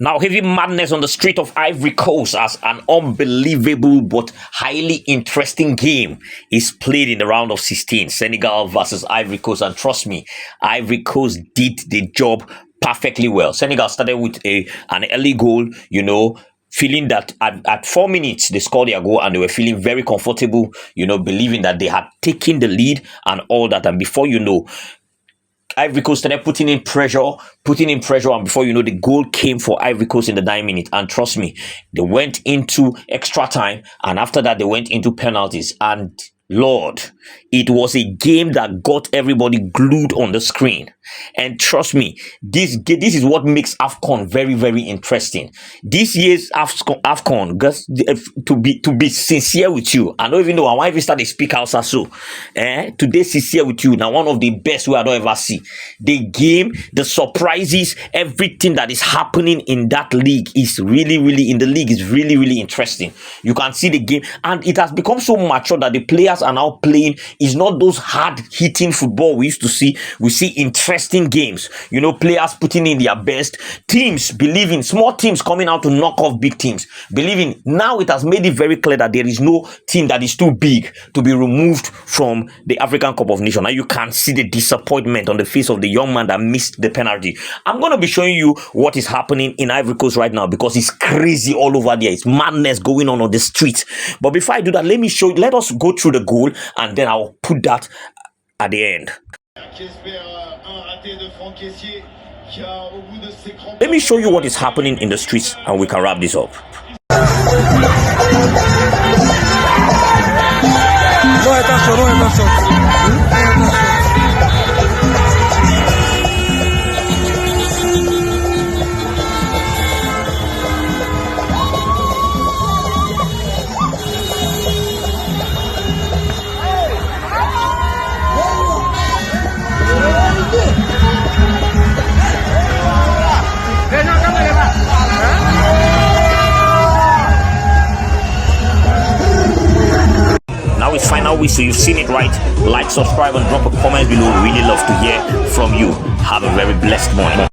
Now, heavy madness on the street of Ivory Coast as an unbelievable but highly interesting game is played in the round of 16. Senegal versus Ivory Coast. And trust me, Ivory Coast did the job perfectly well. Senegal started with an early goal, feeling that at 4 minutes they scored their goal and they were feeling very comfortable, believing that they had taken the lead and all that. And before you know, Ivory Coast started putting in pressure, and before you know, the goal came for Ivory Coast in the 9 minutes. And trust me, they went into extra time, and after that, they went into penalties. And Lord, it was a game that got everybody glued on the screen. And trust me, this is what makes AFCON very, very interesting. This year's AFCON, to be sincere with you, I don't even know why we start to speak Hausa so. Today, sincere with you, now one of the best we I don't ever see. The game, the surprises, everything that is happening in that league is really, really interesting. You can see the game, and it has become so mature that the players are now playing is not those hard-hitting football we used to see. We see interesting games, players putting in their best, teams believing, small teams coming out to knock off big teams, believing. Now it has made it very clear that there is no team that is too big to be removed from the African Cup of Nations. Now you can see the disappointment on the face of the young man that missed the penalty. I'm going to be showing you what is happening in Ivory Coast right now because it's crazy all over there. It's madness going on the streets. But before I do that, let us go through the goal and then I'll put that at the end. Let me show you what is happening in the streets and we can wrap this up. Now it's final week, so you've seen it right. Like, subscribe, and drop a comment below. We really love to hear from you. Have a very blessed morning.